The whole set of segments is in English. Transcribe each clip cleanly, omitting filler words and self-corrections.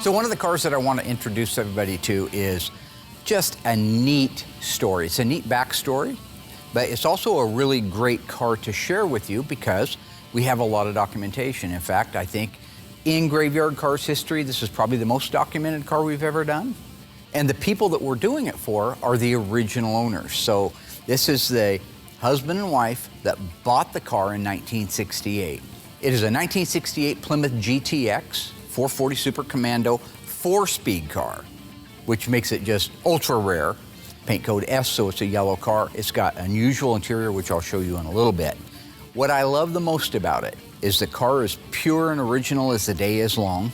So one of the cars that I want to introduce everybody to is just a neat story. It's a neat backstory, but it's also a really great car to share with you because we have a lot of documentation. In fact, I think in Graveyard Cars history, this is probably the most documented car we've ever done. And the people that we're doing it for are the original owners. So this is the husband and wife that bought the car in 1968. It is a 1968 Plymouth GTX 440 Super Commando 4-speed car, which makes it just ultra rare. Paint code S, so it's a yellow car. It's got unusual interior, which I'll show you in a little bit. What I love the most about it is the car is pure and original as the day is long.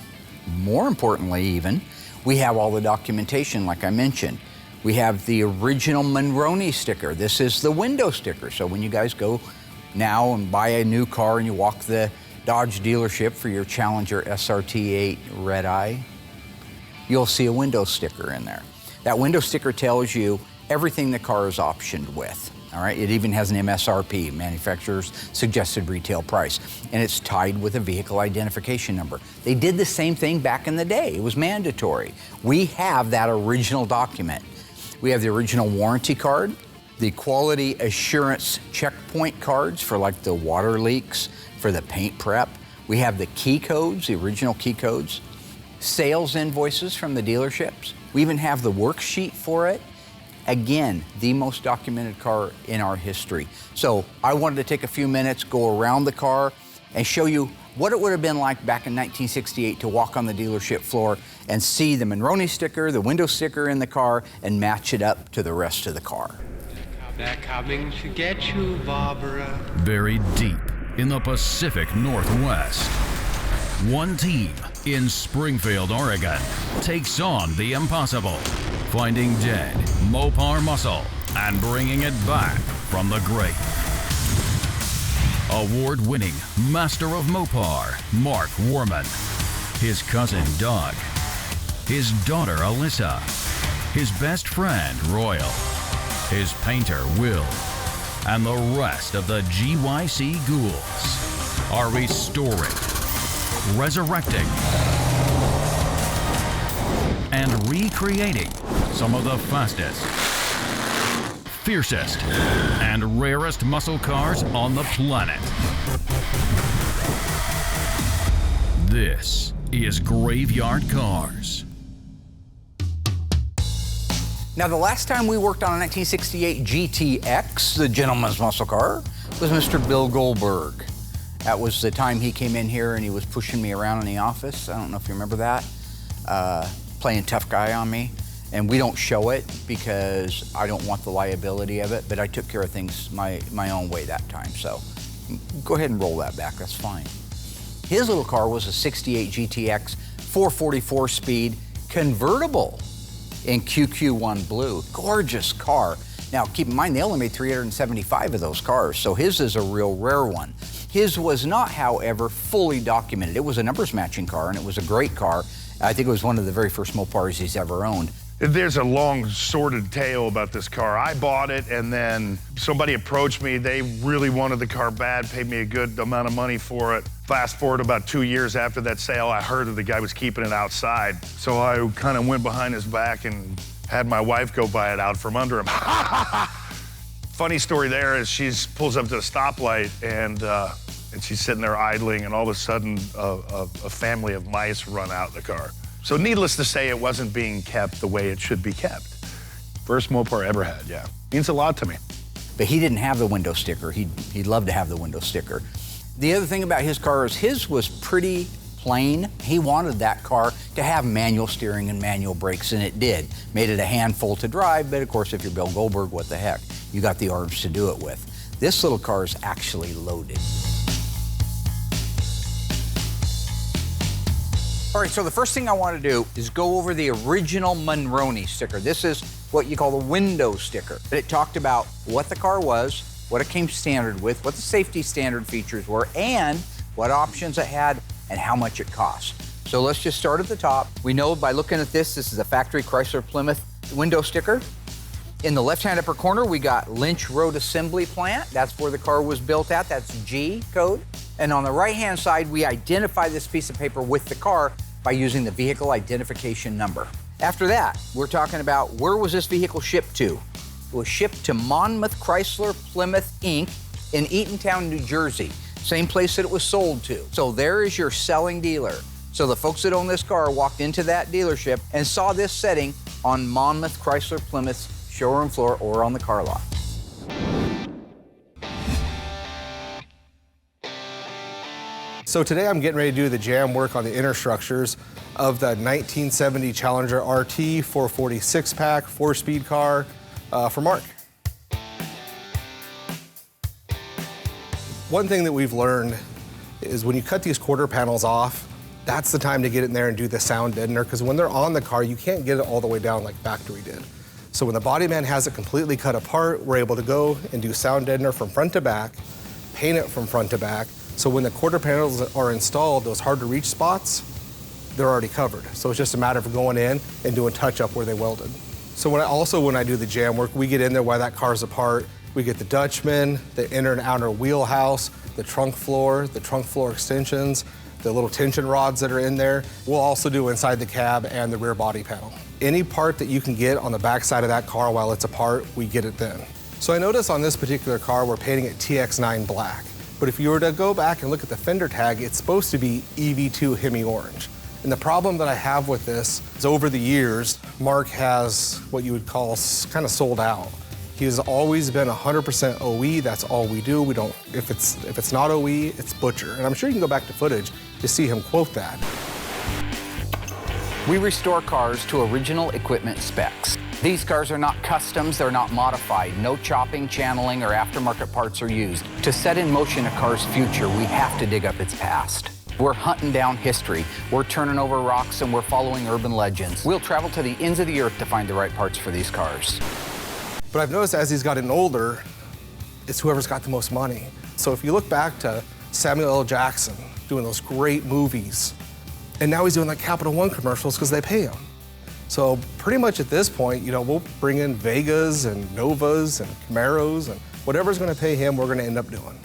More importantly even, we have all the documentation like I mentioned. We have the original Monroney sticker. This is the window sticker. So when you guys go now and buy a new car and you walk the Dodge dealership for your Challenger SRT8 Red Eye, you'll see a window sticker in there. That window sticker tells you everything the car is optioned with. All right, it even has an MSRP, manufacturer's suggested retail price, and it's tied with a vehicle identification number. They did the same thing back in the day. It was mandatory. We have that original document. We have the original warranty card, the quality assurance checkpoint cards for like the water leaks, for the paint prep. We have the key codes, the original key codes, sales invoices from the dealerships. We even have the worksheet for it. Again, the most documented car in our history. So I wanted to take a few minutes, go around the car, and show you what it would have been like back in 1968 to walk on the dealership floor and see the Monroney sticker, the window sticker in the car, and match it up to the rest of the car. They're coming to get you, Barbara. Buried deep in the Pacific Northwest, one team in Springfield, Oregon, takes on the impossible, finding dead Mopar muscle and bringing it back from the grave. Award-winning master of Mopar, Mark Worman, his cousin Doug, his daughter Alyssa, his best friend Royal, his painter Will, and the rest of the GYC ghouls are restoring, resurrecting, and recreating some of the fastest, fiercest, and rarest muscle cars on the planet. This is Graveyard Cars. Now, the last time we worked on a 1968 GTX, the gentleman's muscle car, was Mr. Bill Goldberg. That was the time he came in here and he was pushing me around in the office. I don't know if you remember that. Playing tough guy on me. And we don't show it because I don't want the liability of it, but I took care of things my own way that time. So go ahead and roll that back, that's fine. His little car was a 68 GTX 444 speed convertible in QQ1 blue. Gorgeous car. Now, keep in mind, they only made 375 of those cars, so his is a real rare one. His was not, however, fully documented. It was a numbers matching car, and it was a great car. I think it was one of the very first Mopars he's ever owned. There's a long, sordid tale about this car. I bought it, and then somebody approached me. They really wanted the car bad, paid me a good amount of money for it. Fast forward about 2 years after that sale, I heard that the guy was keeping it outside. So I kind of went behind his back and had my wife go buy it out from under him. Funny story there is she pulls up to the stoplight, and she's sitting there idling, and all of a sudden, a family of mice run out the car. So needless to say, it wasn't being kept the way it should be kept. First Mopar ever had, yeah. Means a lot to me. But he didn't have the window sticker. He'd love to have the window sticker. The other thing about his car is his was pretty plain. He wanted that car to have manual steering and manual brakes, and it did. Made it a handful to drive, but of course, if you're Bill Goldberg, what the heck? You got the arms to do it with. This little car is actually loaded. All right, so the first thing I want to do is go over the original Monroney sticker. This is what you call the window sticker. It talked about what the car was, what it came standard with, what the safety standard features were, and what options it had, and how much it cost. So let's just start at the top. We know by looking at this is a factory Chrysler Plymouth window sticker. In the left-hand upper corner, we got Lynch Road Assembly Plant. That's where the car was built at. That's G code. And on the right-hand side, we identify this piece of paper with the car by using the vehicle identification number. After that, we're talking about where was this vehicle shipped to? It was shipped to Monmouth Chrysler Plymouth Inc. in Eatontown, New Jersey. Same place that it was sold to. So there is your selling dealer. So the folks that own this car walked into that dealership and saw this setting on Monmouth Chrysler Plymouth's showroom floor or on the car lot. So today I'm getting ready to do the jam work on the inner structures of the 1970 Challenger RT 446 pack 4-speed car for Mark. One thing that we've learned is when you cut these quarter panels off, that's the time to get in there and do the sound deadener, because when they're on the car, you can't get it all the way down like factory did. So when the body man has it completely cut apart, we're able to go and do sound deadener from front to back, paint it from front to back, so when the quarter panels are installed, those hard to reach spots, they're already covered. So it's just a matter of going in and doing touch up where they welded. So when I do the jam work, we get in there while that car's apart. We get the Dutchman, the inner and outer wheelhouse, the trunk floor extensions, the little tension rods that are in there. We'll also do inside the cab and the rear body panel. Any part that you can get on the back side of that car while it's apart, we get it then. So I notice on this particular car, we're painting it TX9 black. But if you were to go back and look at the fender tag, it's supposed to be EV2 Hemi Orange. And the problem that I have with this is over the years, Mark has what you would call kind of sold out. He has always been 100% OE, that's all we do. We don't, if it's not OE, it's butcher. And I'm sure you can go back to footage to see him quote that. We restore cars to original equipment specs. These cars are not customs, they're not modified. No chopping, channeling, or aftermarket parts are used. To set in motion a car's future, we have to dig up its past. We're hunting down history. We're turning over rocks and we're following urban legends. We'll travel to the ends of the earth to find the right parts for these cars. But I've noticed as he's gotten older, it's whoever's got the most money. So if you look back to Samuel L. Jackson doing those great movies, and now he's doing like Capital One commercials because they pay him. So pretty much at this point, you know, we'll bring in Vegas and Novas and Camaros and whatever's gonna pay him, we're gonna end up doing.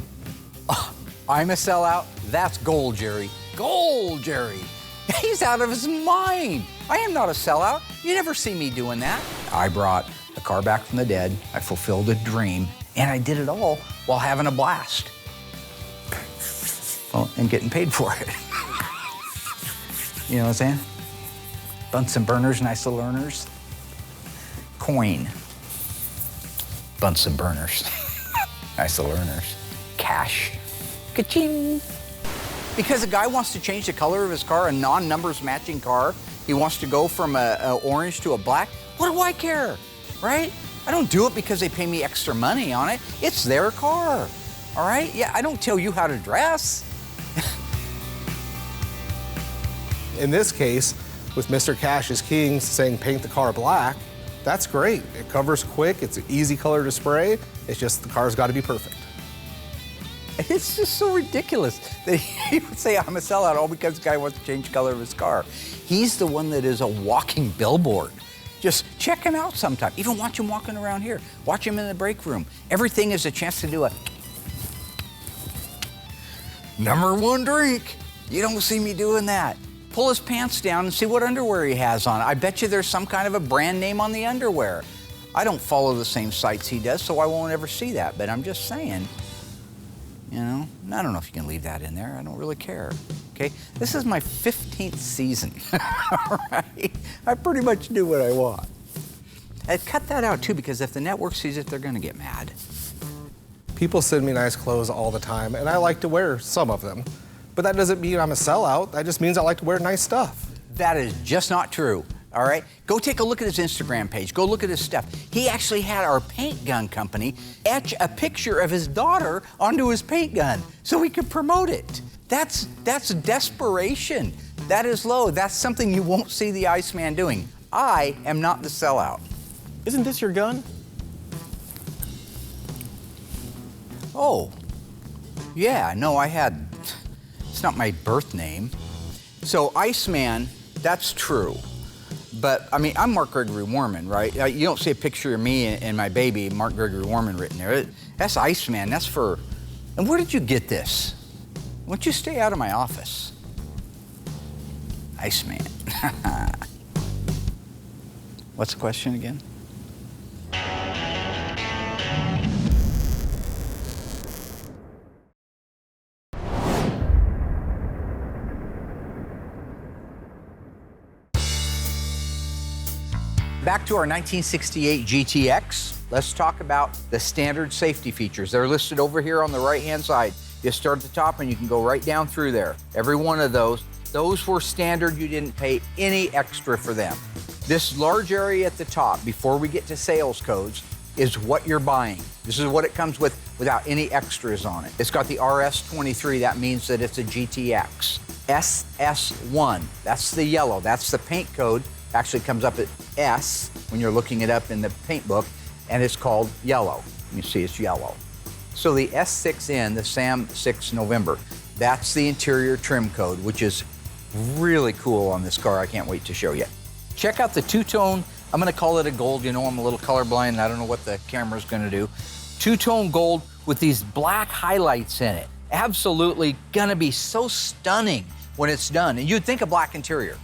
Oh, I'm a sellout? That's gold, Jerry. Gold, Jerry. He's out of his mind. I am not a sellout. You never see me doing that. I brought a car back from the dead. I fulfilled a dream, and I did it all while having a blast. Well, and getting paid for it. You know what I'm saying? Bunsen burners, nice little earners. Coin. Bunsen burners. Nice little earners. Cash. Ka-ching. Because a guy wants to change the color of his car, a non-numbers matching car, he wants to go from a orange to a black, what do I care, right? I don't do it because they pay me extra money on it. It's their car, all right? Yeah, I don't tell you how to dress. In this case, with Mr. Cash is King saying paint the car black, that's great. It covers quick, it's an easy color to spray, it's just the car's gotta be perfect. It's just so ridiculous that he would say I'm a sellout all because the guy wants to change the color of his car. He's the one that is a walking billboard. Just check him out sometime. Even watch him walking around here. Watch him in the break room. Everything is a chance to do a #1 drink. You don't see me doing that. Pull his pants down and see what underwear he has on. I bet you there's some kind of a brand name on the underwear. I don't follow the same sites he does, so I won't ever see that, but I'm just saying, you know, I don't know if you can leave that in there. I don't really care, okay? This is my 15th season, all right? I pretty much do what I want. I'd cut that out too, because if the network sees it, they're gonna get mad. People send me nice clothes all the time, and I like to wear some of them. But that doesn't mean I'm a sellout. That just means I like to wear nice stuff. That is just not true, all right? Go take a look at his Instagram page. Go look at his stuff. He actually had our paint gun company etch a picture of his daughter onto his paint gun so he could promote it. That's desperation. That is low. That's something you won't see the Iceman doing. I am not the sellout. Isn't this your gun? Oh, yeah, no, it's not my birth name. So Iceman, that's true. But I mean, I'm Mark Gregory Warman, right? You don't see a picture of me and my baby, Mark Gregory Warman, written there. That's Iceman, that's for, and where did you get this? Why don't you stay out of my office? Iceman. What's the question again? Back to our 1968 GTX. Let's talk about the standard safety features. They're listed over here on the right-hand side. You start at the top and you can go right down through there. Every one of those were standard. You didn't pay any extra for them. This large area at the top, before we get to sales codes, is what you're buying. This is what it comes with without any extras on it. It's got the RS23, that means that it's a GTX. SS1, that's the yellow, that's the paint code. Actually comes up at S when you're looking it up in the paint book, and it's called yellow. You see it's yellow. So the S6N, the Sam 6 November, that's the interior trim code, which is really cool on this car. I can't wait to show you. Check out the two-tone, I'm gonna call it a gold. You know I'm a little colorblind and I don't know what the camera's gonna do. Two-tone gold with these black highlights in it. Absolutely gonna be so stunning when it's done. And you'd think a black interior.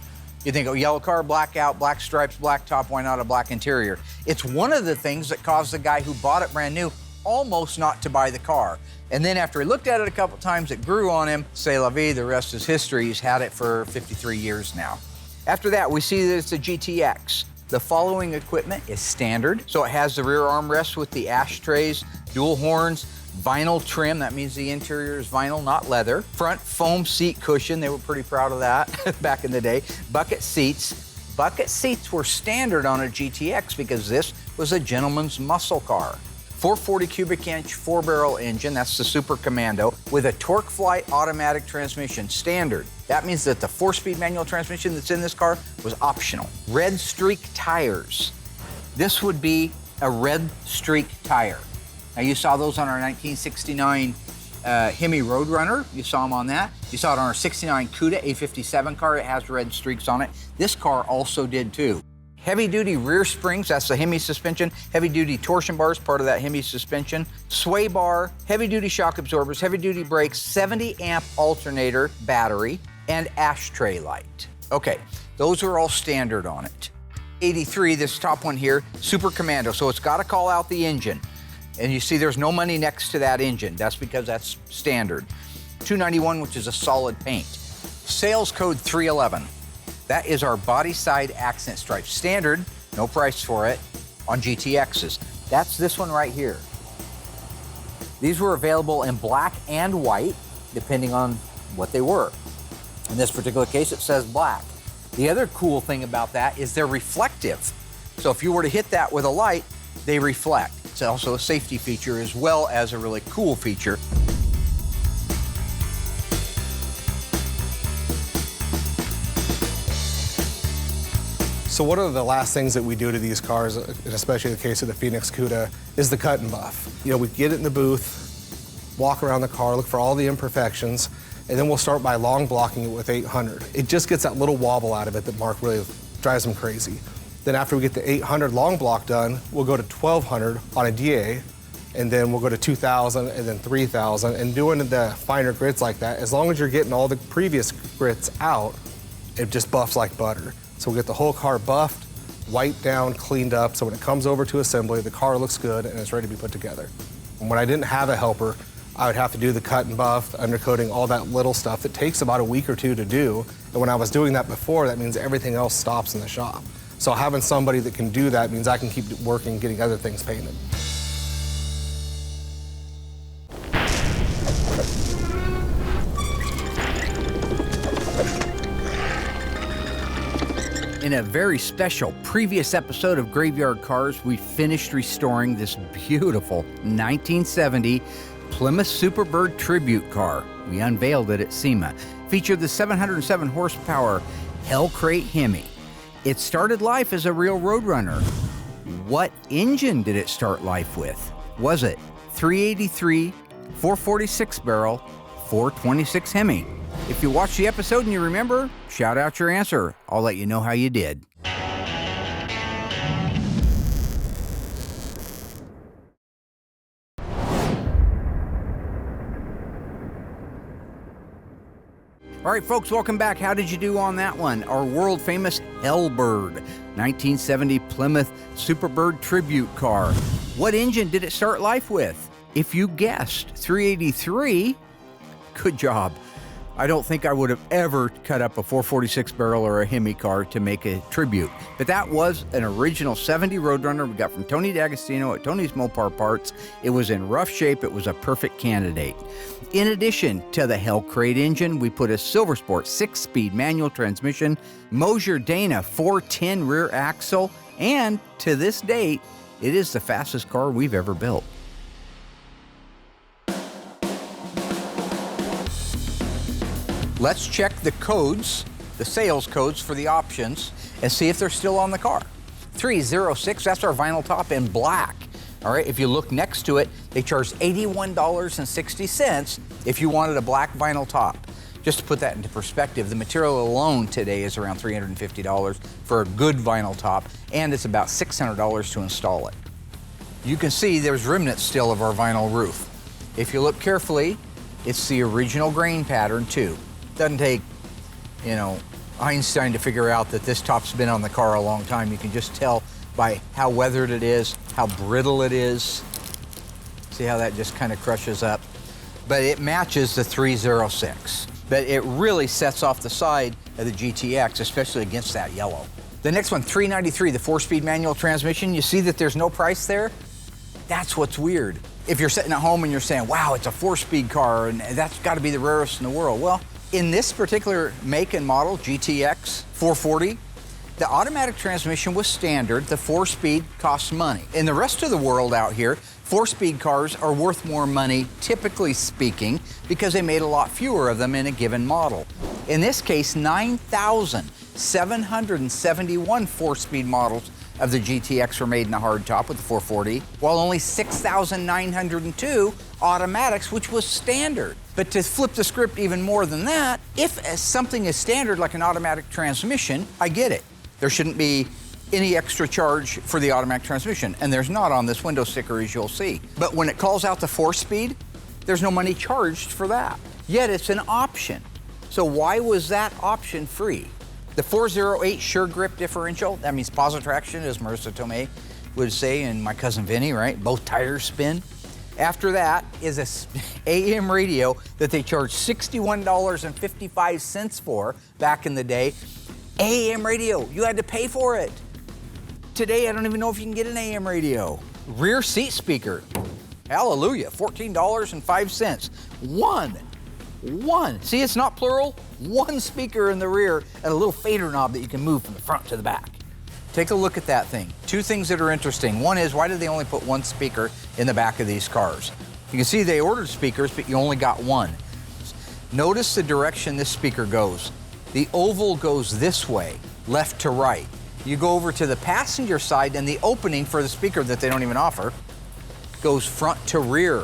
You think, oh, yellow car, black out, black stripes, black top, why not a black interior? It's one of the things that caused the guy who bought it brand new almost not to buy the car. And then after he looked at it a couple times, it grew on him. C'est la vie, the rest is history. He's had it for 53 years now. After that, we see that it's a GTX. The following equipment is standard. So it has the rear armrest with the ashtrays, dual horns, vinyl trim, that means the interior is vinyl, not leather. Front foam seat cushion, they were pretty proud of that back in the day. Bucket seats. Bucket seats were standard on a GTX because this was a gentleman's muscle car. 440 cubic inch 4-barrel engine, that's the Super Commando, with a TorqueFlite automatic transmission, standard. That means that the 4-speed manual transmission that's in this car was optional. Red streak tires. This would be a red streak tire. Now you saw those on our 1969 Hemi Roadrunner. You saw them on that. You saw it on our 69 Cuda A57 car. It has red streaks on it. This car also did too. Heavy-duty rear springs, that's the Hemi suspension. Heavy-duty torsion bars, part of that Hemi suspension. Sway bar, heavy-duty shock absorbers, heavy-duty brakes, 70-amp alternator battery, and ashtray light. Okay, those are all standard on it. 83, this top one here, Super Commando, so it's got to call out the engine. And you see there's no money next to that engine. That's because that's standard. 291, which is a solid paint. Sales code 311. That is our body side accent stripe. Standard, no price for it, on GTXs. That's this one right here. These were available in black and white, depending on what they were. In this particular case, it says black. The other cool thing about that is they're reflective. So if you were to hit that with a light, they reflect. It's also a safety feature as well as a really cool feature. So one of the last things that we do to these cars, especially in the case of the Phoenix Cuda, is the cut and buff. You know, we get it in the booth, walk around the car, look for all the imperfections, and then we'll start by long blocking it with 800. It just gets that little wobble out of it that Mark really drives him crazy. Then after we get the 800 long block done, we'll go to 1200 on a DA, and then we'll go to 2000 and then 3000. And doing the finer grits like that, as long as you're getting all the previous grits out, it just buffs like butter. So we'll get the whole car buffed, wiped down, cleaned up, so when it comes over to assembly, the car looks good and it's ready to be put together. And when I didn't have a helper, I would have to do the cut and buff, the undercoating, all that little stuff. It takes about a week or two to do. And when I was doing that before, that means everything else stops in the shop. So having somebody that can do that means I can keep working, getting other things painted. In a very special previous episode of Graveyard Cars, we finished restoring this beautiful 1970 Plymouth Superbird tribute car. We unveiled it at SEMA. Featured the 707 horsepower Hellcrate Hemi. It started life as a real Roadrunner. What engine did it start life with? Was it 383, 446 barrel, 426 Hemi? If you watched the episode and you remember, shout out your answer. I'll let you know how you did. All right, folks, welcome back. How did you do on that one? Our world famous Hellbird, 1970 Plymouth Superbird tribute car. What engine did it start life with? If you guessed 383, good job. I don't think I would have ever cut up a 446 barrel or a Hemi car to make a tribute. But that was an original 70 Roadrunner we got from Tony D'Agostino at Tony's Mopar Parts. It was in rough shape. It was a perfect candidate. In addition to the Hell Crate engine, we put a Silver Sport 6-speed manual transmission, Mosier Dana 410 rear axle, and to this date, it is the fastest car we've ever built. Let's check the codes, the sales codes for the options, and see if they're still on the car. 306, that's our vinyl top in black. All right, if you look next to it, they charge $81.60 if you wanted a black vinyl top. Just to put that into perspective, the material alone today is around $350 for a good vinyl top, and it's about $600 to install it. You can see there's remnants still of our vinyl roof. If you look carefully, it's the original grain pattern too. Doesn't take, Einstein to figure out that this top's been on the car a long time. You can just tell by how weathered it is, how brittle it is. See how that just kind of crushes up? But it matches the 306. But it really sets off the side of the GTX, especially against that yellow. The next one, 393, the 4-speed manual transmission. You see that there's no price there? That's what's weird. If you're sitting at home and you're saying, wow, it's a 4-speed car and that's got to be the rarest in the world. Well, in this particular make and model, GTX 440, the automatic transmission was standard. The 4-speed costs money. In the rest of the world out here, 4-speed cars are worth more money, typically speaking, because they made a lot fewer of them in a given model. In this case, 9,771 4-speed models of the GTX were made in a hardtop with the 440, while only 6,902 automatics, which was standard. But to flip the script even more than that, if something is standard like an automatic transmission, I get it. There shouldn't be any extra charge for the automatic transmission, and there's not on this window sticker, as you'll see. But when it calls out the 4-speed, there's no money charged for that. Yet it's an option. So why was that option free? The 408 Sure Grip differential, that means positive traction, as Marissa Tomei would say, and my cousin Vinny, right? Both tires spin. After that is a AM radio that they charged $61.55 for back in the day. AM radio, you had to pay for it. Today, I don't even know if you can get an AM radio. Rear seat speaker, hallelujah, $14.05. One. See, it's not plural. One speaker in the rear and a little fader knob that you can move from the front to the back. Take a look at that thing. Two things that are interesting. One is, why did they only put one speaker in the back of these cars? You can see they ordered speakers, but you only got one. Notice the direction this speaker goes. The oval goes this way, left to right. You go over to the passenger side, and the opening for the speaker that they don't even offer goes front to rear.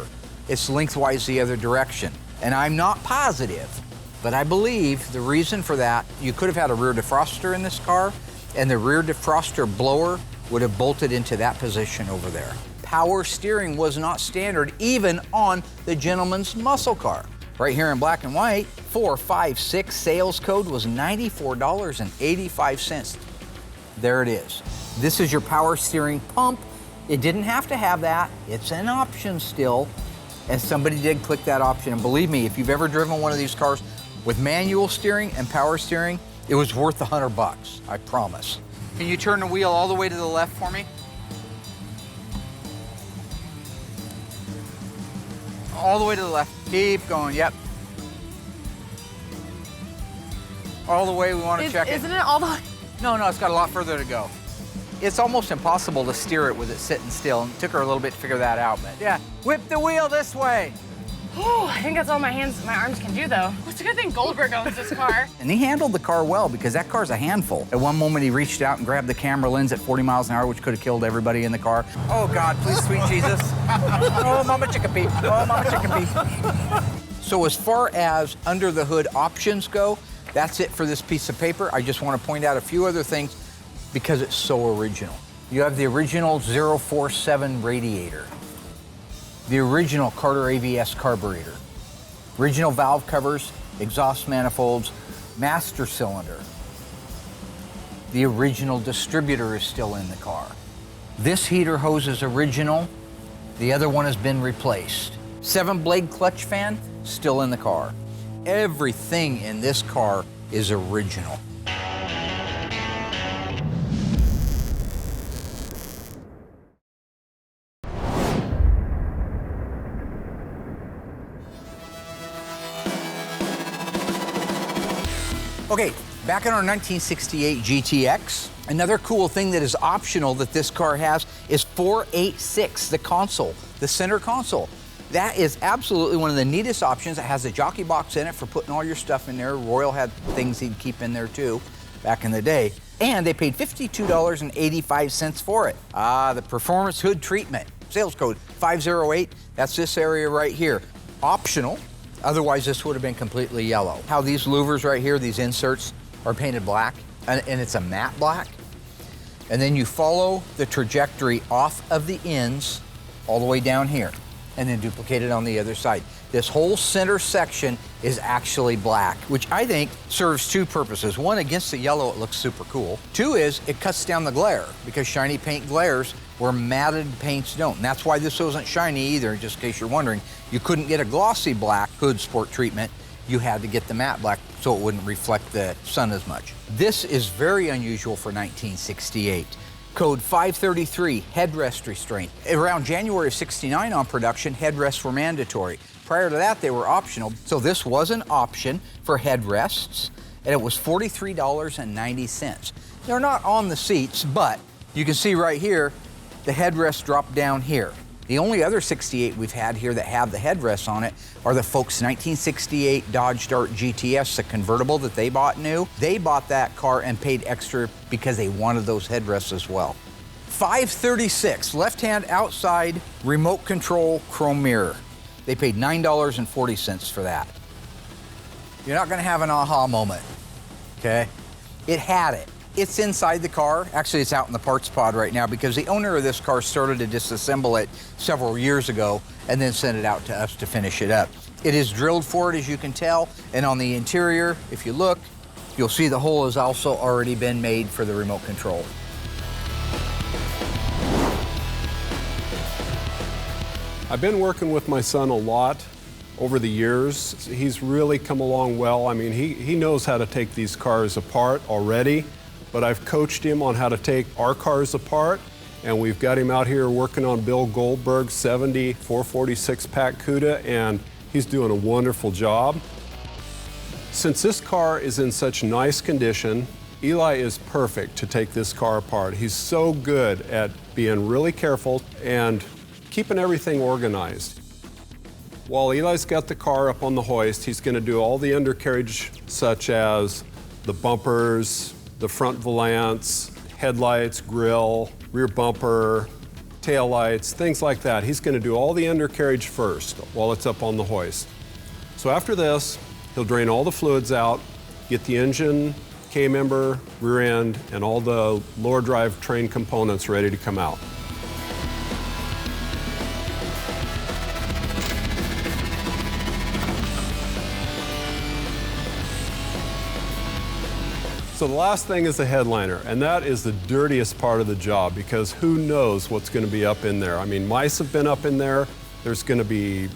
It's lengthwise the other direction. And I'm not positive, but I believe the reason for that, you could have had a rear defroster in this car, and the rear defroster blower would have bolted into that position over there. Power steering was not standard even on the gentleman's muscle car. Right here in black and white, 456 sales code was $94.85. There it is. This is your power steering pump. It didn't have to have that. It's an option still. And somebody did click that option. And believe me, if you've ever driven one of these cars with manual steering and power steering, it was worth $100, I promise. Can you turn the wheel all the way to the left for me? All the way to the left. Keep going, yep. All the way, we want to check it. Isn't it all the way? No, it's got a lot further to go. It's almost impossible to steer it with it sitting still, and it took her a little bit to figure that out, but yeah. Whip the wheel this way. Oh, I think that's all my arms can do, though. It's a good thing Goldberg owns this car. And he handled the car well, because that car's a handful. At one moment, he reached out and grabbed the camera lens at 40 miles an hour, which could have killed everybody in the car. Oh, God, please, sweet Jesus. Oh, Mama Chickapee. Oh, Mama Chickapee. So as far as under the hood options go, that's it for this piece of paper. I just want to point out a few other things because it's so original. You have the original 047 radiator, the original Carter AVS carburetor, original valve covers, exhaust manifolds, master cylinder. The original distributor is still in the car. This heater hose is original. The other one has been replaced. 7-blade clutch fan, still in the car. Everything in this car is original. Okay, back in our 1968 GTX, another cool thing that is optional that this car has is 486, the console, the center console. That is absolutely one of the neatest options. It has a jockey box in it for putting all your stuff in there. Royal had things he'd keep in there too, back in the day. And they paid $52.85 for it. The performance hood treatment, sales code 508, that's this area right here. Optional. Otherwise, this would have been completely yellow. How these louvers right here, these inserts, are painted black, and it's a matte black. And then you follow the trajectory off of the ends all the way down here, and then duplicate it on the other side. This whole center section is actually black, which I think serves two purposes. One, against the yellow, it looks super cool. Two is, it cuts down the glare, because shiny paint glares where matted paints don't. And that's why this wasn't shiny either, just in case you're wondering. You couldn't get a glossy black hood sport treatment. You had to get the matte black so it wouldn't reflect the sun as much. This is very unusual for 1968. Code 533, headrest restraint. Around January of 69 on production, headrests were mandatory. Prior to that, they were optional. So this was an option for headrests, and it was $43.90. They're not on the seats, but you can see right here, the headrest drop down here. The only other 68 we've had here that have the headrests on it are the folks' 1968 Dodge Dart GTS, the convertible that they bought new. They bought that car and paid extra because they wanted those headrests as well. 536, left-hand outside remote control chrome mirror. They paid $9.40 for that. You're not gonna have an aha moment, okay? It had it. It's inside the car. Actually, it's out in the parts pod right now because the owner of this car started to disassemble it several years ago and then sent it out to us to finish it up. It is drilled for it, as you can tell, and on the interior, if you look, you'll see the hole has also already been made for the remote control. I've been working with my son a lot over the years. He's really come along well. I mean, he knows how to take these cars apart already, but I've coached him on how to take our cars apart, and we've got him out here working on Bill Goldberg's 70 446 pack Cuda, and he's doing a wonderful job. Since this car is in such nice condition, Eli is perfect to take this car apart. He's so good at being really careful and keeping everything organized. While Eli's got the car up on the hoist, he's going to do all the undercarriage, such as the bumpers, the front valance, headlights, grille, rear bumper, tail lights, things like that. He's going to do all the undercarriage first while it's up on the hoist. So after this, he'll drain all the fluids out, get the engine, K-member, rear end, and all the lower drive train components ready to come out. So the last thing is the headliner, and that is the dirtiest part of the job because who knows what's going to be up in there. I mean, mice have been up in there. There's going to be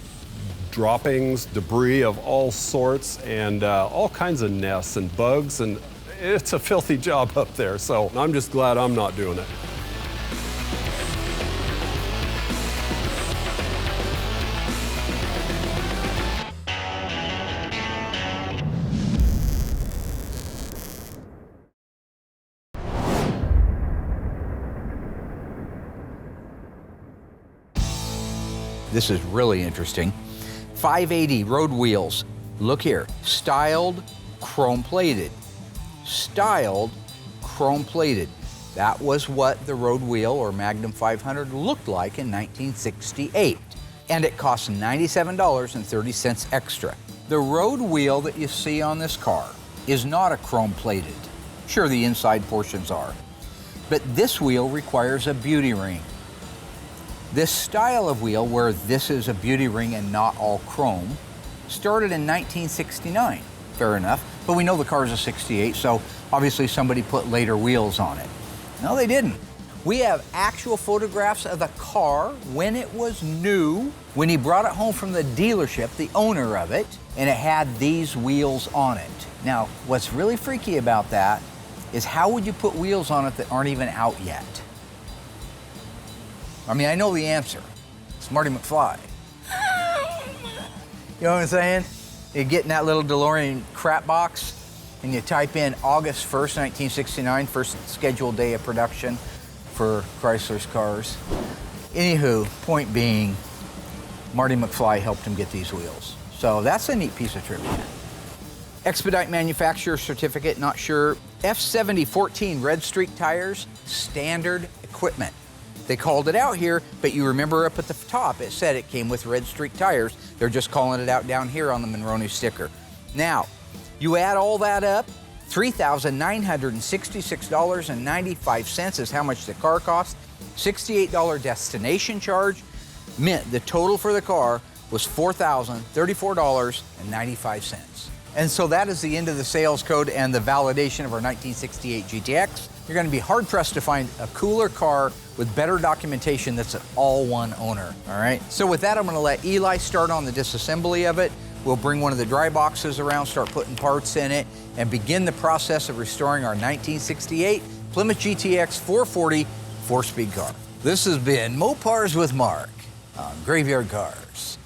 droppings, debris of all sorts, and all kinds of nests and bugs, and it's a filthy job up there. So I'm just glad I'm not doing it. This is really interesting. 580 road wheels. Look here, styled, chrome plated. Styled, chrome plated. That was what the road wheel or Magnum 500 looked like in 1968. And it cost $97.30 extra. The road wheel that you see on this car is not a chrome plated. Sure, the inside portions are. But this wheel requires a beauty ring. This style of wheel, where this is a beauty ring and not all chrome, started in 1969. Fair enough, but we know the car's a 68, so obviously somebody put later wheels on it. No, they didn't. We have actual photographs of the car when it was new, when he brought it home from the dealership, the owner of it, and it had these wheels on it. Now, what's really freaky about that is how would you put wheels on it that aren't even out yet? I mean, I know the answer. It's Marty McFly. You know what I'm saying? You get in that little DeLorean crap box and you type in August 1st, 1969, first scheduled day of production for Chrysler's cars. Anywho, point being, Marty McFly helped him get these wheels. So that's a neat piece of trivia. Expedite manufacturer certificate, not sure. F7014 Red Streak tires, standard equipment. They called it out here, but you remember up at the top, it said it came with Red Streak tires. They're just calling it out down here on the Monroney sticker. Now, you add all that up, $3,966.95 is how much the car cost. $68 destination charge meant the total for the car was $4,034.95. And so that is the end of the sales code and the validation of our 1968 GTX. You're going to be hard-pressed to find a cooler car with better documentation that's an all-one owner, all right? So with that, I'm going to let Eli start on the disassembly of it. We'll bring one of the dry boxes around, start putting parts in it, and begin the process of restoring our 1968 Plymouth GTX 440 4-speed car. This has been Mopars with Mark on Graveyard Cars.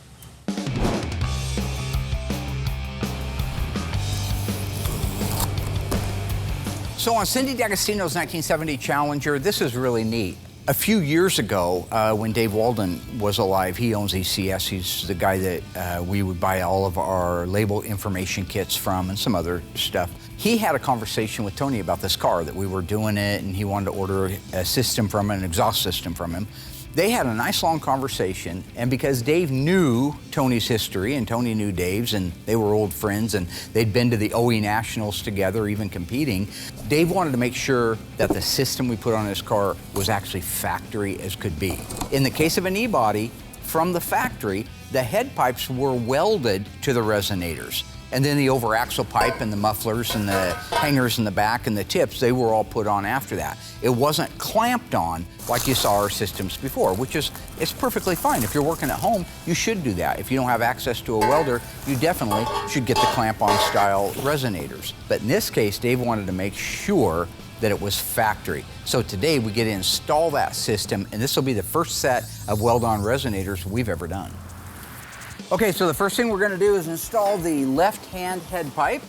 So on Cindy D'Agostino's 1970 Challenger, this is really neat. A few years ago, when Dave Walden was alive, he owns ECS. He's the guy that we would buy all of our label information kits from and some other stuff. He had a conversation with Tony about this car, that we were doing it, and he wanted to order a system from him, an exhaust system from him. They had a nice long conversation, and because Dave knew Tony's history and Tony knew Dave's, and they were old friends and they'd been to the OE Nationals together, even competing, Dave wanted to make sure that the system we put on his car was actually factory as could be. In the case of an E-body, from the factory, the head pipes were welded to the resonators. And then the over-axle pipe and the mufflers and the hangers in the back and the tips, they were all put on after that. It wasn't clamped on like you saw our systems before, which is, it's perfectly fine. If you're working at home, you should do that. If you don't have access to a welder, you definitely should get the clamp-on style resonators. But in this case, Dave wanted to make sure that it was factory. So today we get to install that system, and this will be the first set of weld-on resonators we've ever done. Okay, so the first thing we're gonna do is install the left-hand head pipe.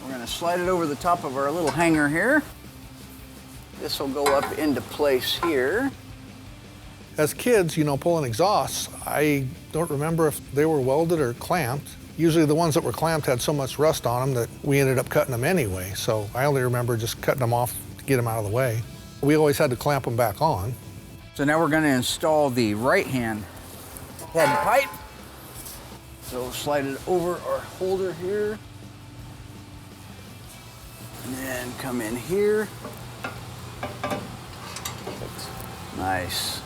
We're gonna slide it over the top of our little hanger here. This will go up into place here. As kids, you know, pulling exhausts, I don't remember if they were welded or clamped. Usually the ones that were clamped had so much rust on them that we ended up cutting them anyway. So I only remember just cutting them off to get them out of the way. We always had to clamp them back on. So now we're gonna install the right-hand head pipe. So slide it over our holder here. And then come in here. Nice.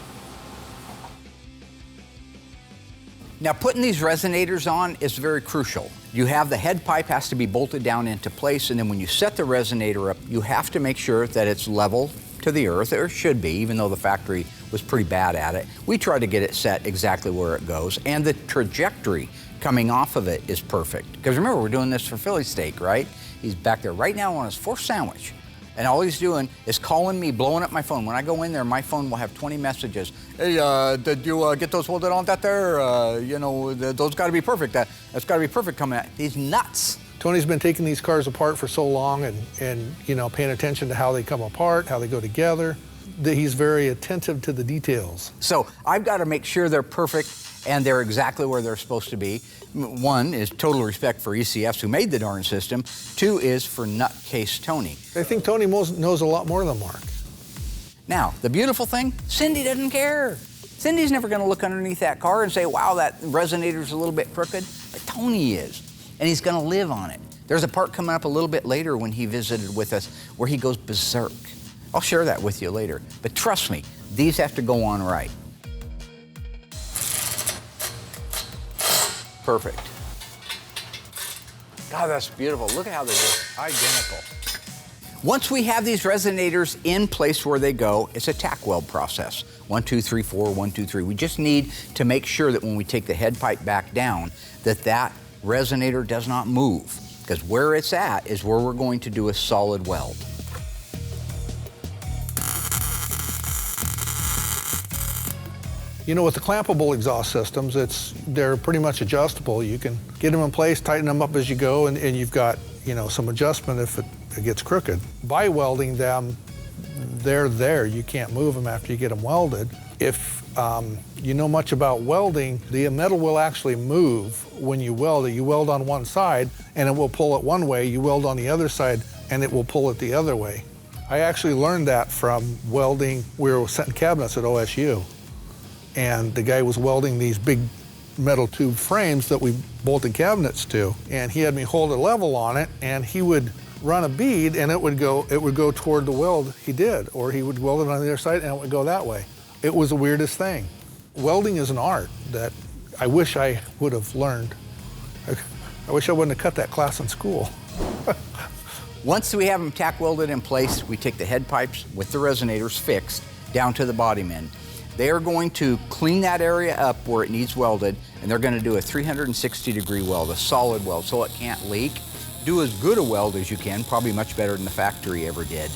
Now putting these resonators on is very crucial. You have the head pipe has to be bolted down into place, and then when you set the resonator up, you have to make sure that it's level to the earth, or it should be, even though the factory was pretty bad at it. We try to get it set exactly where it goes, and the trajectory coming off of it is perfect. Because remember, we're doing this for Philly steak, right? He's back there right now on his fourth sandwich. And all he's doing is calling me, blowing up my phone. When I go in there, my phone will have 20 messages. Hey, did you get those welded on that there? You know, those gotta be perfect. That's gotta be perfect coming out. He's nuts. Tony's been taking these cars apart for so long and you know, paying attention to how they come apart, how they go together. He's very attentive to the details. So I've got to make sure they're perfect and they're exactly where they're supposed to be. One is total respect for ECS, who made the darn system. Two is for nutcase Tony. I think Tony knows a lot more than Mark. Now, the beautiful thing, Cindy doesn't care. Cindy's never going to look underneath that car and say, wow, that resonator's a little bit crooked. But Tony is, and he's going to live on it. There's a part coming up a little bit later when he visited with us where he goes berserk. I'll share that with you later. But trust me, these have to go on right. Perfect. God, that's beautiful. Look at how they're just identical. Once we have these resonators in place where they go, it's a tack weld process. 1, 2, 3, 4, 1, 2, 3. We just need to make sure that when we take the head pipe back down, that resonator does not move. Because where it's at is where we're going to do a solid weld. You know, with the clampable exhaust systems, they're pretty much adjustable. You can get them in place, tighten them up as you go, and you've got, you know, some adjustment if it gets crooked. By welding them, they're there. You can't move them after you get them welded. If you know much about welding, the metal will actually move when you weld it. You weld on one side, and it will pull it one way. You weld on the other side, and it will pull it the other way. I actually learned that from welding. We were setting cabinets at OSU. And the guy was welding these big metal tube frames that we bolted cabinets to. And he had me hold a level on it, and he would run a bead, and it would go toward the weld he did, or he would weld it on the other side, and it would go that way. It was the weirdest thing. Welding is an art that I wish I would have learned. I wish I wouldn't have cut that class in school. Once we have them tack welded in place, we take the head pipes with the resonators fixed down to the body men. They are going to clean that area up where it needs welded, and they're going to do a 360-degree weld, a solid weld, so it can't leak. Do as good a weld as you can, probably much better than the factory ever did.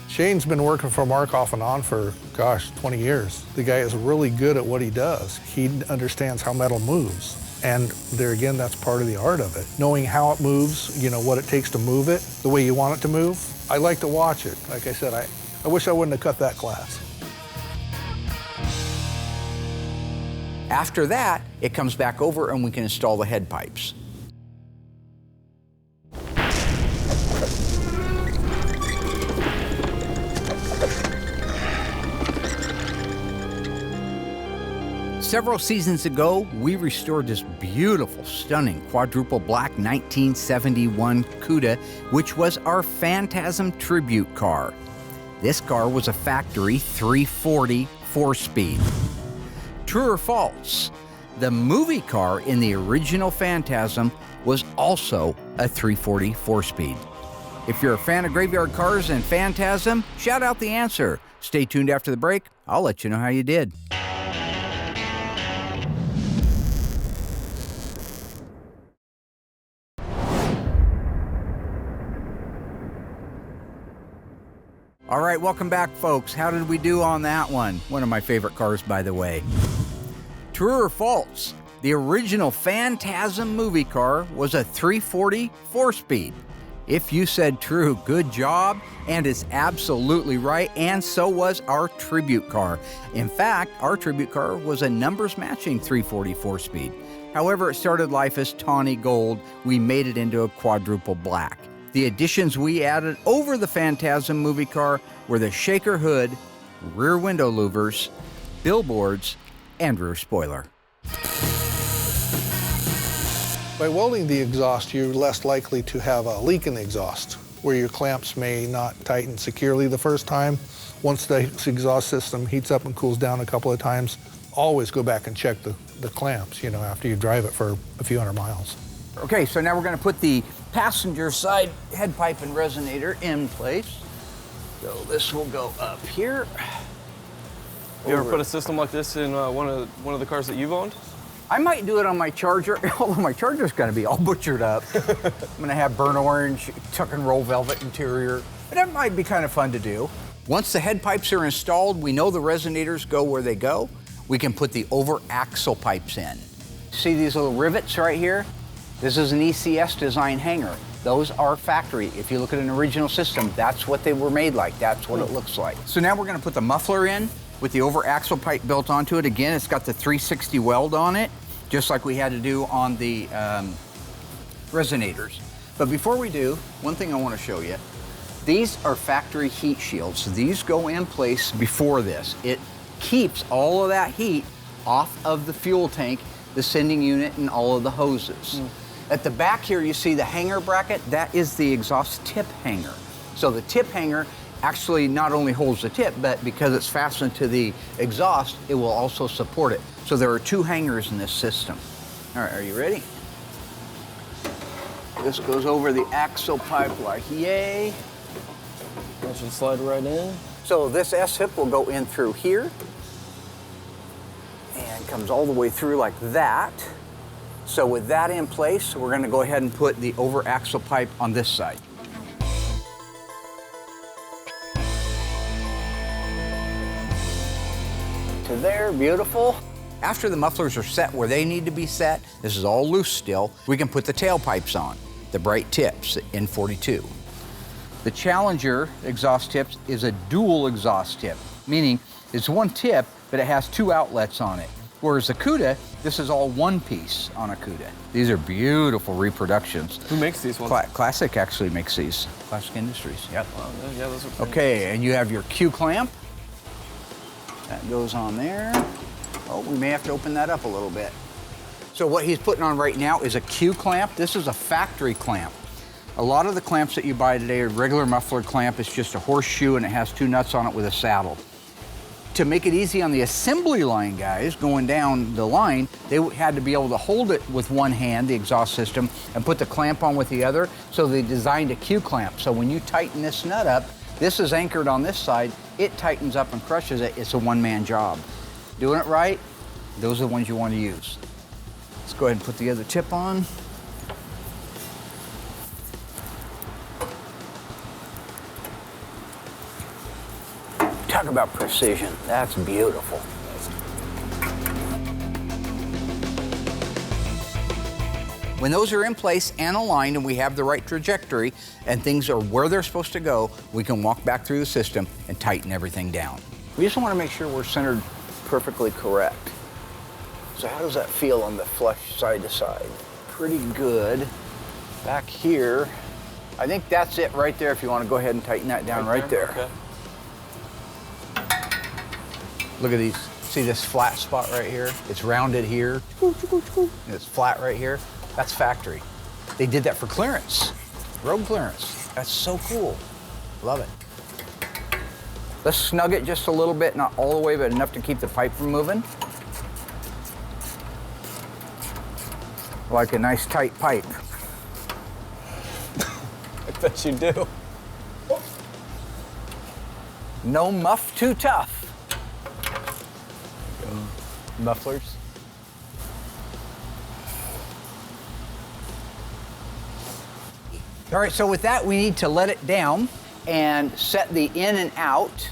Shane's been working for Mark off and on for, gosh, 20 years. The guy is really good at what he does. He understands how metal moves. And there again, that's part of the art of it. Knowing how it moves, you know, what it takes to move it, the way you want it to move. I like to watch it. Like I said, I wish I wouldn't have cut that class. After that, it comes back over and we can install the head pipes. Several seasons ago, we restored this beautiful, stunning quadruple black 1971 Cuda, which was our Phantasm tribute car. This car was a factory 340 4-speed. True or false? The movie car in the original Phantasm was also a 340 4-speed. If you're a fan of graveyard cars and Phantasm, shout out the answer. Stay tuned after the break. I'll let you know how you did. All right, welcome back, folks. How did we do on that one? One of my favorite cars, by the way. True or false? The original Phantasm movie car was a 340 4-speed. If you said true, good job, and it's absolutely right, and so was our tribute car. In fact, our tribute car was a numbers matching 340 4-speed. However, it started life as tawny gold. We made it into a quadruple black. The additions we added over the Phantasm movie car were the shaker hood, rear window louvers, billboards, and rear spoiler. By welding the exhaust, you're less likely to have a leak in the exhaust, where your clamps may not tighten securely the first time. Once the exhaust system heats up and cools down a couple of times, always go back and check the clamps, you know, after you drive it for a few hundred miles. Okay, so now we're going to put the passenger side head pipe and resonator in place. So this will go up here. You ever put a system like this in one of the cars that you've owned? I might do it on my Charger, although my Charger's going to be all butchered up. I'm going to have burnt orange, tuck and roll velvet interior, but that might be kind of fun to do. Once the head pipes are installed, we know the resonators go where they go. We can put the over axle pipes in. See these little rivets right here? This is an ECS design hanger. Those are factory. If you look at an original system, that's what they were made like. That's what it looks like. So now we're going to put the muffler in with the over axle pipe built onto it. Again, it's got the 360 weld on it, just like we had to do on the resonators. But before we do, one thing I want to show you. These are factory heat shields. So these go in place before this. It keeps all of that heat off of the fuel tank, the sending unit, and all of the hoses. At the back here, you see the hanger bracket. That is the exhaust tip hanger. So the tip hanger actually not only holds the tip, but because it's fastened to the exhaust, it will also support it. So there are two hangers in this system. All right, are you ready? This goes over the axle pipe like yay. That should slide right in. So this S-hip will go in through here and comes all the way through like that. So with that in place, we're gonna go ahead and put the over axle pipe on this side. To there, beautiful. After the mufflers are set where they need to be set, this is all loose still, we can put the tailpipes on, the bright tips in 42. The Challenger exhaust tips is a dual exhaust tip, meaning it's one tip, but it has two outlets on it. Whereas the Cuda, this is all one piece on a Cuda. These are beautiful reproductions. Who makes these ones? Classic actually makes these. Classic Industries, yep. Wow, yeah, those are pretty Okay, and you have your Q clamp. That goes on there. Oh, we may have to open that up a little bit. So what he's putting on right now is a Q clamp. This is a factory clamp. A lot of the clamps that you buy today are regular muffler clamp. It's just a horseshoe and it has two nuts on it with a saddle. To make it easy on the assembly line guys going down the line, they had to be able to hold it with one hand, the exhaust system, and put the clamp on with the other. So they designed a Q clamp. So when you tighten this nut up, this is anchored on this side, it tightens up and crushes it. It's a one-man job. Doing it right, those are the ones you want to use. Let's go ahead and put the other tip on. Talk about precision. That's beautiful. When those are in place and aligned and we have the right trajectory and things are where they're supposed to go, we can walk back through the system and tighten everything down. We just want to make sure we're centered perfectly correct. So how does that feel on the flush side to side? Pretty good. Back here, I think that's it right there if you want to go ahead and tighten that down right there. Okay. Look at these. See this flat spot right here? It's rounded here. And it's flat right here. That's factory. They did that for clearance, road clearance. That's so cool. Love it. Let's snug it just a little bit, not all the way, but enough to keep the pipe from moving. Like a nice tight pipe. I bet you do. No muff too tough. Mufflers. All right, so with that, we need to let it down and set the in and out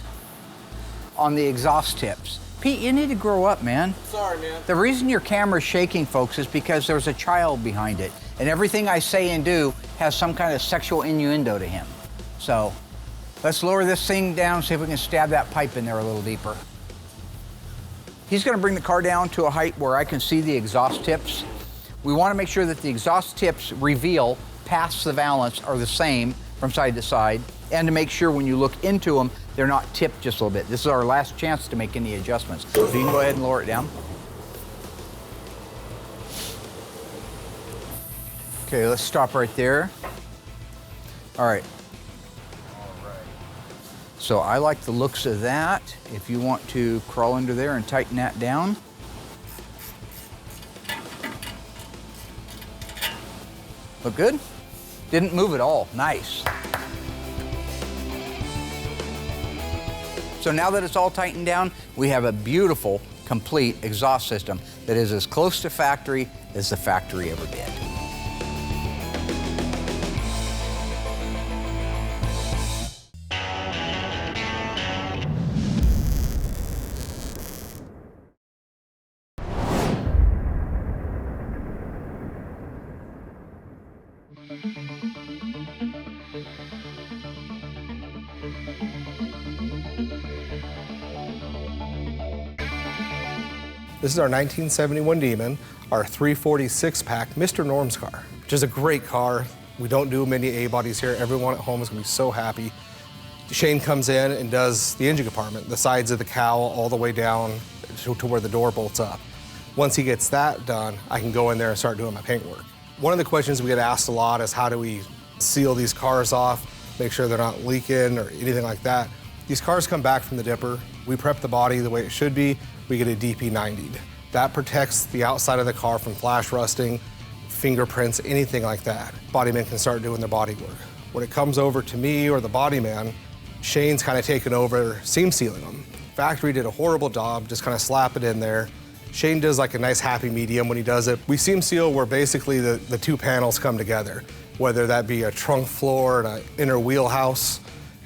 on the exhaust tips. Pete, you need to grow up, man. Sorry, man. The reason your camera's shaking, folks, is because there's a child behind it, and everything I say and do has some kind of sexual innuendo to him. So let's lower this thing down, see if we can stab that pipe in there a little deeper. He's gonna bring the car down to a height where I can see the exhaust tips. We wanna make sure that the exhaust tips reveal past the valance are the same from side to side, and to make sure when you look into them, they're not tipped just a little bit. This is our last chance to make any adjustments. So you can go ahead and lower it down. Okay, let's stop right there. All right. So I like the looks of that. If you want to crawl under there and tighten that down. Look good? Didn't move at all. Nice. So now that it's all tightened down, we have a beautiful, complete exhaust system that is as close to factory as the factory ever did. This is our 1971 Demon, our 346 pack Mr. Norm's car, which is a great car. We don't do many A-bodies here. Everyone at home is gonna be so happy. Shane comes in and does the engine compartment, the sides of the cowl all the way down to where the door bolts up. Once he gets that done, I can go in there and start doing my paint work. One of the questions we get asked a lot is how do we seal these cars off, make sure they're not leaking or anything like that. These cars come back from the dipper. We prep the body the way it should be. We get a DP90'd. That protects the outside of the car from flash rusting, fingerprints, anything like that. Bodyman can start doing their body work. When it comes over to me or the bodyman, Shane's kind of taken over seam sealing them. Factory did a horrible job, just kind of slap it in there. Shane does like a nice happy medium when he does it. We seam seal where basically the two panels come together, whether that be a trunk floor and an inner wheelhouse.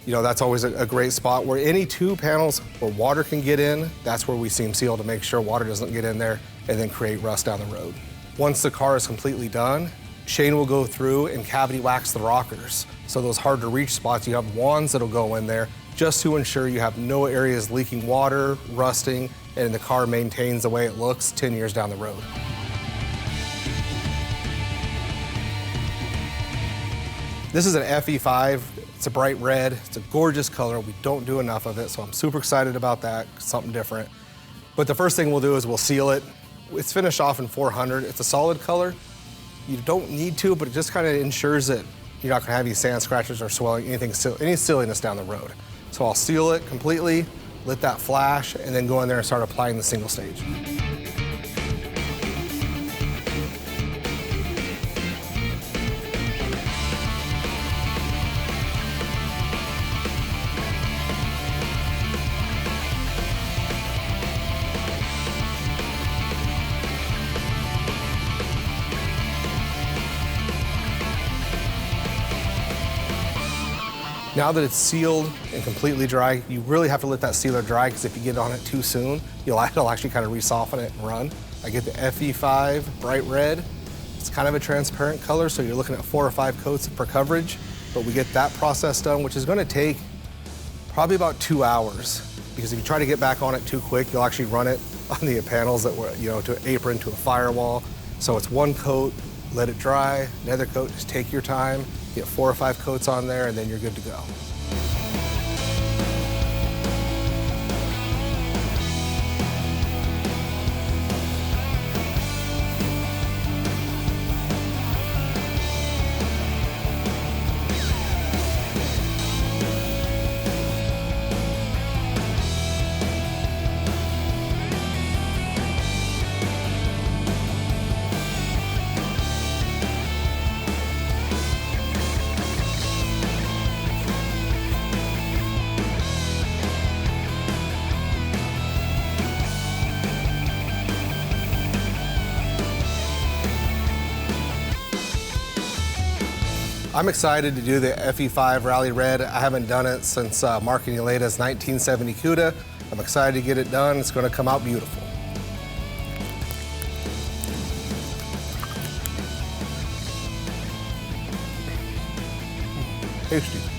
You know, that's always a great spot where any two panels where water can get in, that's where we seam seal to make sure water doesn't get in there and then create rust down the road. Once the car is completely done, Shane will go through and cavity wax the rockers. So those hard to reach spots, you have wands that'll go in there just to ensure you have no areas leaking water, rusting, and the car maintains the way it looks 10 years down the road. This is an FE5. It's a bright red. It's a gorgeous color. We don't do enough of it, so I'm super excited about that, something different. But the first thing we'll do is we'll seal it. It's finished off in 400. It's a solid color. You don't need to, but it just kind of ensures that you're not gonna have any sand scratches or swelling, any silliness down the road. So I'll seal it completely, let that flash, and then go in there and start applying the single stage. Now that it's sealed and completely dry, you really have to let that sealer dry because if you get on it too soon, it'll actually kind of re-soften it and run. I get the FE5 bright red. It's kind of a transparent color, so you're looking at 4 or 5 coats per coverage, but we get that process done, which is gonna take probably about 2 hours because if you try to get back on it too quick, you'll actually run it on the panels that were, to an apron, to a firewall. So it's 1 coat, let it dry, another coat, just take your time, get 4 or 5 coats on there, and then you're good to go. I'm excited to do the FE5 Rally Red. I haven't done it since Mark and Yeleda's 1970 Cuda. I'm excited to get it done. It's going to come out beautiful. Tasty.